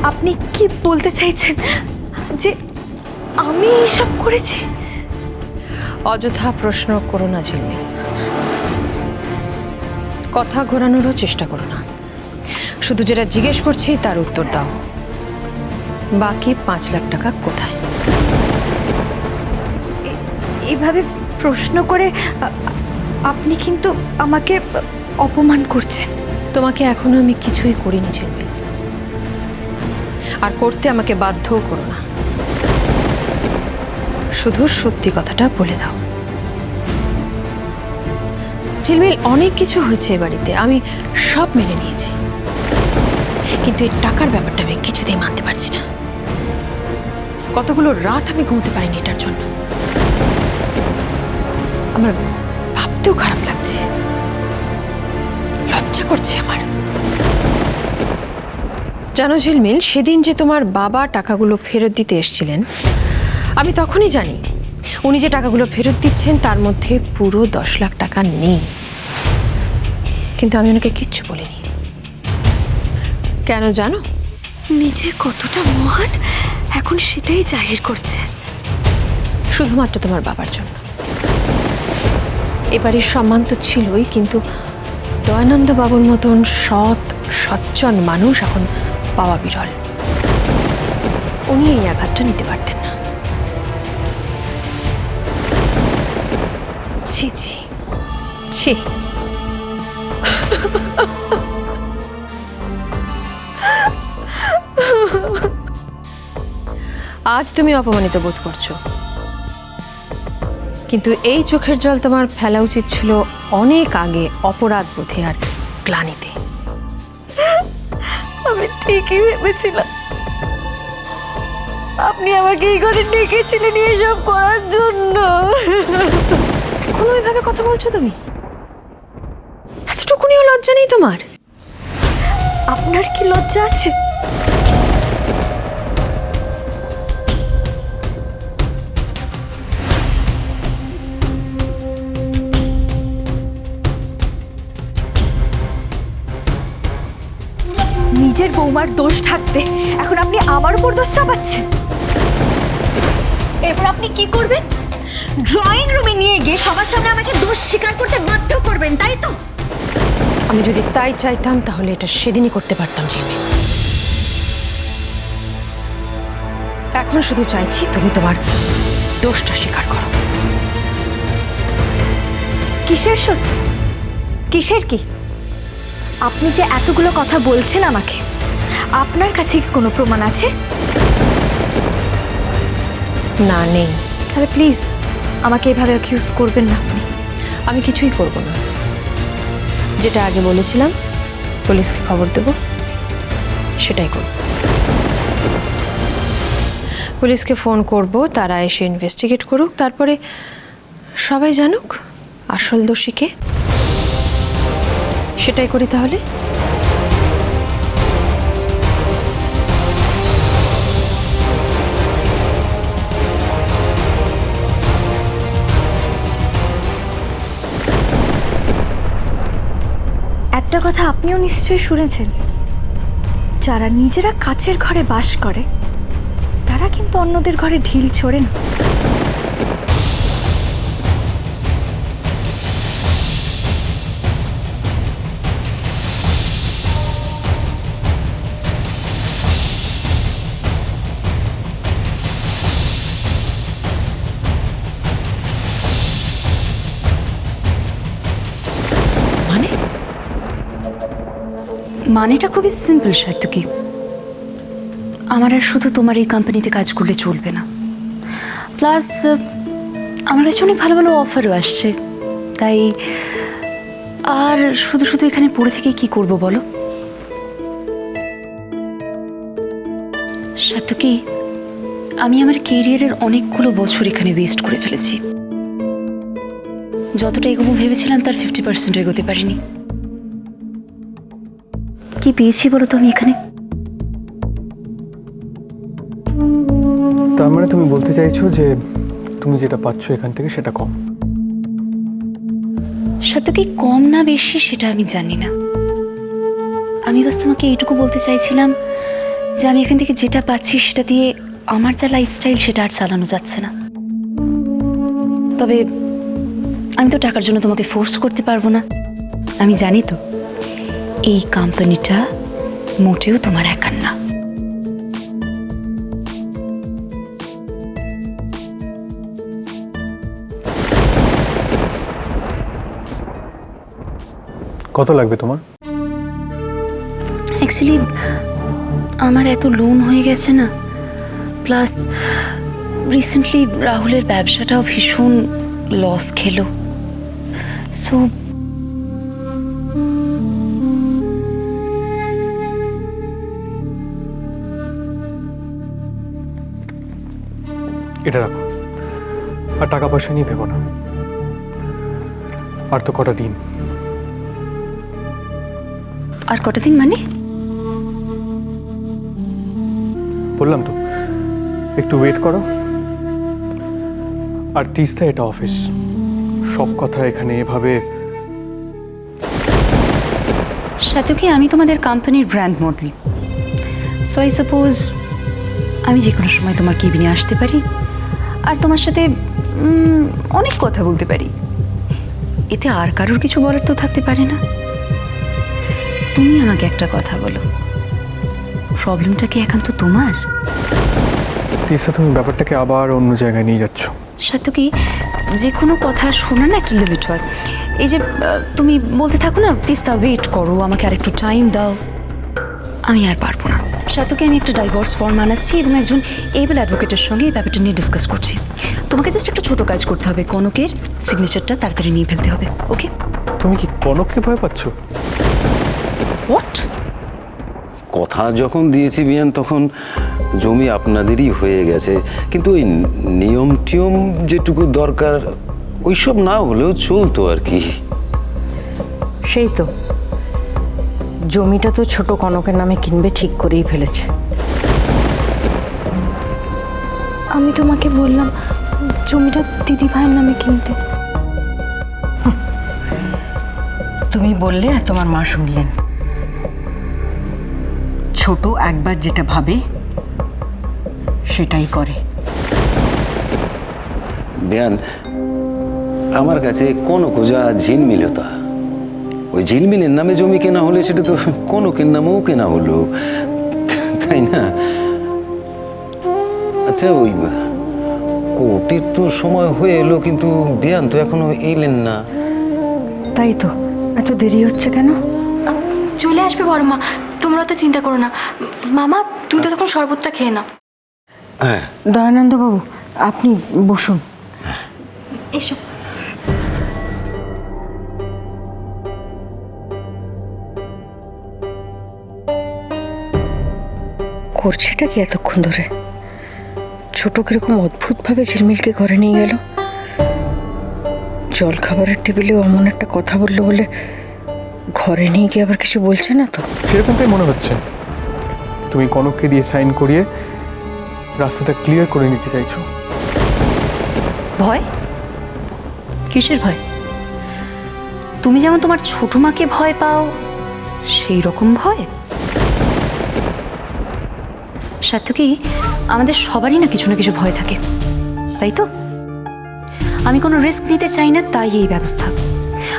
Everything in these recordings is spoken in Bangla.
আপনি কি বলতে চাইছেন যে আমি এসব করেছি? অযথা প্রশ্ন করো না ঝিলমিল, কথা ঘোরানোরও চেষ্টা করো না। শুধু যেটা জিজ্ঞেস করছি তার উত্তর দাও। বাকি 5 লাখ টাকা কোথায়? এইভাবে প্রশ্ন করে আপনি কিন্তু আমাকে অপমান করছেন। তোমাকে এখনো আমি কিছুই করিনি ঝিলমিল, আর করতে আমাকে বাধ্যও করো না। শুধু সত্যি কথাটা বলে দাও। ঝিলমিল, অনেক কিছু হয়েছে এ বাড়িতে, আমি সব মেনে নিয়েছি, কিন্তু এই টাকার ব্যাপারটা আমি কিছুতেই মানতে পারছি না। কতগুলো রাত আমি ঘুমোতে পারিনি এটার জন্য। আমার ভাবতেও খারাপ লাগছে, লজ্জা করছে আমার। জানো ঝিলমিল, সেদিন যে তোমার বাবা টাকাগুলো ফেরত দিতে এসেছিলেন, আমি তখনই জানি উনি যে টাকাগুলো ফেরত দিচ্ছেন তার মধ্যে পুরো 10 লাখ টাকা নেই, কিন্তু আমি ওনাকে কিচ্ছু বলিনি। কেন জানো? নিজে কতটা মহান এখন সেটাই জাহির করছে। শুধুমাত্র তোমার বাবার জন্য। এবারের সম্মান তো ছিলই, কিন্তু দয়ানন্দ বাবুর মতন সৎ সজ্জন মানুষ এখন পাওয়া বিরল। উনি এই আঘাতটা নিতে পারতেন না। ছি ছি ছি। আজ তুমি অপমানিত বোধ করছো, কিন্তু এই চোখের জল তোমার ফেলা উচিত ছিল অনেক আগে, অপরাধ বোধে আর গ্লানিতে। আমি ঠিকই ভেবেছিলাম আপনি আমাকে এই ঘরে ডেকেছিলেন এসব করার জন্য। এখনো ওইভাবে কথা বলছো তুমি? এতটুকুনিও লজ্জা নেই তোমার? আপনার কি লজ্জা আছে? নিজের বৌমার দোষ থাকতে এখন আপনি আমার উপর দোষ চাপাচ্ছেন। এরপর আপনি কি করবেন? ড্রয়িং রুমে নিয়ে গিয়ে সবার সামনে আমাকে দোষ স্বীকার করতে বাধ্য করবেন, তাই তো? আমি যদি তাই চাইতাম তাহলে এটা সেদিনই করতে পারতাম ঝিলমিল। এখন শুধু চাইছি তুমি তোমার দোষটা স্বীকার করো। কিসের সত্যি? কিসের কি? আপনি যে এতগুলো কথা বলছেন আমাকে, আপনার কাছে কি কোনো প্রমাণ আছে? না, নেই। তাহলে প্লিজ আমাকে এভাবে অ্যাকিউজ করবেন না আপনি। আমি কিছুই করব না। যেটা আগে বলেছিলাম পুলিশকে খবর দেব, সেটাই করব। পুলিশকে ফোন করব, তারা এসে ইনভেস্টিগেট করুক, তারপরে সবাই জানুক আসল দোষীকে। সেটাই করি তাহলে। একটা কথা আপনিও নিশ্চয়ই শুনেছেন, যারা নিজেরা কাচের ঘরে বাস করে তারা কিন্তু অন্যদের ঘরে ঢিল ছোড়ে না। মানে? মানেটা খুবই সিম্পল সাত্যকী। আমার আর শুধু তোমার এই কোম্পানিতে কাজ করলে চলবে না, প্লাস আমার কাছে অনেক ভালো ভালো অফারও আসছে। তাই আর শুধু শুধু এখানে পড়ে থেকে কি করব বলো সাত্যকী? আমি আমার কেরিয়ারের অনেকগুলো বছর এখানে ওয়েস্ট করে ফেলেছি। যতটা এগোবো ভেবেছিলাম তার 50% এগোতে পারিনি। কি পেয়েছি বলো তো আমি এখানে? তার মানে তুমি বলতে চাইছো যে তুমি যেটা পাচ্ছ এখান থেকে সেটা কম? সাত্যকী, কম না বেশি সেটা আমি জানি না। আমি বাস তোমাকে এইটুকু বলতে চাইছিলাম যে আমি এখান থেকে যেটা পাচ্ছি সেটা দিয়ে আমার যা লাইফস্টাইল সেটা আর চালানো যাচ্ছে না। তবে আমি তো টাকার জন্য তোমাকে ফোর্স করতে পারবো না। আমি জানি তো এই কোম্পানিটা মোটেও তোমার একার না। কত লাগবে তোমার? অ্যাকচুয়ালি আমার এত লোন হয়ে গেছে না, প্লাস রিসেন্টলি রাহুলের ব্যবসাটাও ভীষণ লস খেলো, সো এটা রাখো, আর টাকা পয়সা নিয়ে ভেবো না। আর তো কটা দিন। আর কটা দিন মানে? বললাম তো একটু ওয়েট করো। আর তিস্তা এটা অফিস, সব কথা এখানে এভাবে। সাথে আমি তোমাদের কোম্পানির brand model, so I suppose আমি যে কোনো সময় তোমার কেবিনে আসতে পারি আর তোমার সাথে অনেক কথা বলতে পারি। এতে আর কারোর কিছু বলার তো থাকতে পারে না। তুমি আমাকে একটা কথা বলো, প্রবলেমটা কি একান্ত তোমার? তিস্তা, তুমি ব্যাপারটাকে আবার অন্য জায়গায় নিয়ে যাচ্ছ। সাথে যে কোনো কথা শোনা না একটা লিমিট হয়। এই যে তুমি বলতে থাকো না, তিস্তা ওয়েট করো, আমাকে আর একটু টাইম দাও, আমি আর পারবো না। সাথে আমি একটা ডাইভোর্স ফর্ম আনাচ্ছি এবং একজন এবেল অ্যাডভোকেটের সঙ্গে এই ব্যাপারটা নিয়ে ডিসকাস করছি। তোমাকে জাস্ট একটা ছোট কাজ করতে হবে, কনকের সিগনেচারটা তাড়াতাড়ি নিয়ে ফেলতে হবে। ওকে? তুমি কি কনককে ভয় পাচ্ছ? হোয়াট? কথা যখন দিয়েছি বিয়ান, তখন জমি আপনাদেরই হয়ে গেছে, কিন্তু ওই নিয়ম টিয়ম যেটুকু দরকার ওইসব না হলেও চলতো আর কি। সেই তো, জমিটা তো ছোট কনকের নামে কিনবে ঠিক করেই ফেলেছে। আমি তোমাকে বললাম জমিটা দিদি ভাইয়ের নামে কিনতে। তুমি বললে আর তোমার মা শুনলেন। ছোট একবার যেটা ভাবে সেটাই করে। বিয়ান, আমার কাছে কোনো কোজা ঝিলমিলতা, ওই ঝিলমিলের নামে জমি কেনা হলে সেটা তো কনকের নামেও কেনা হলো, তাই না? আচ্ছা, ওই কোর্টের তো সময় হয়ে এলো, কিন্তু বিয়ান তো এখনো এলেন না। তাই তো, এত দেরি হচ্ছে কেন? চলে আসবে বড় মা, তোমরা তো চিন্তা করো না। মামা, তুমি তো তখন শরবতটা খেয়ে নাও। হ্যাঁ, দয়ানন্দ বাবু, আপনি বসুন। এসো। করছেটা কি এতক্ষণ ধরে? ছোট কিরকম অদ্ভুতভাবে ঝিলমিলকে ঘরে নিয়ে গেল। জল খাবারের টেবিলেও অমন একটা কথা বললো বলে ঘরে নিয়ে গিয়ে আবার কিছু বলছে না তো? সেরকমটাই মনে হচ্ছে। তুমি কনককে দিয়ে সাইন করিয়ে রাস্তাটা ক্লিয়ার করে নিতে চাইছো। ভয়? কিসের ভয়? তুমি যেমন তোমার ছোট মাকে ভয় পাও সেই রকম ভয়? সাথে আমাদের সবারই না কিছু ভয় থাকে, তাই তো? আমি কোনো রিস্ক নিতে চাই না, তাই এই ব্যবস্থা।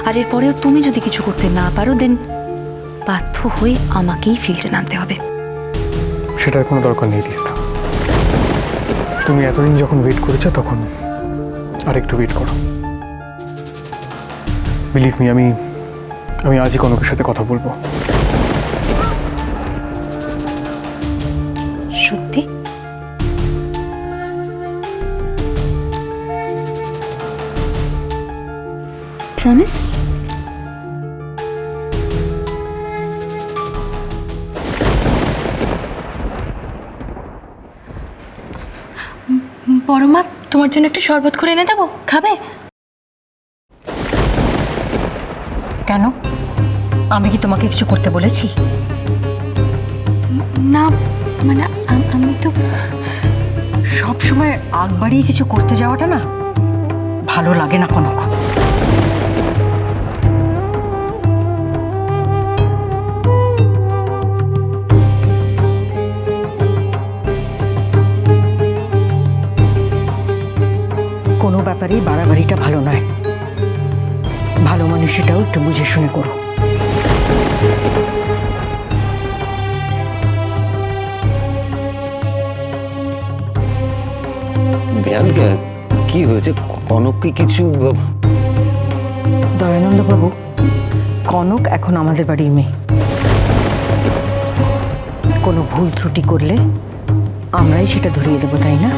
আর এরপরেও তুমি যদি কিছু করতে না পারো, দেন বাধ্য হয়ে আমাকেই ফিল্ডে নামতে হবে। সেটার কোনো দরকার নেই তিস্তা। তুমি এতদিন যখন ওয়েট করেছো, তখন আর একটু ওয়েট করো। বিলিভ মি, আমি আজই কনকের সাথে কথা বলবো। সত্যি? প্রমিস? বড় মা, তোমার জন্য একটু শরবত করে এনে দেবো, খাবে? কেন? আমি কি তোমাকে কিছু করতে বলেছি? না মানে আমি তো সব সময় আগ বাড়িয়ে কিছু করতে যাওয়াটা না ভালো লাগে না কনক। একেবারেই বাড়াবাড়িটা ভালো নয়। ভালো মানুষটাও একটু বুঝে শুনে করো। বিয়ান কি হয়েছে? কনক কি কিছু দয়ানন্দ বাবু, কনক এখন আমাদের বাড়ির মেয়ে। কোনো ভুল ত্রুটি করলে আমরাই সেটা ধরিয়ে দেবো, তাই না?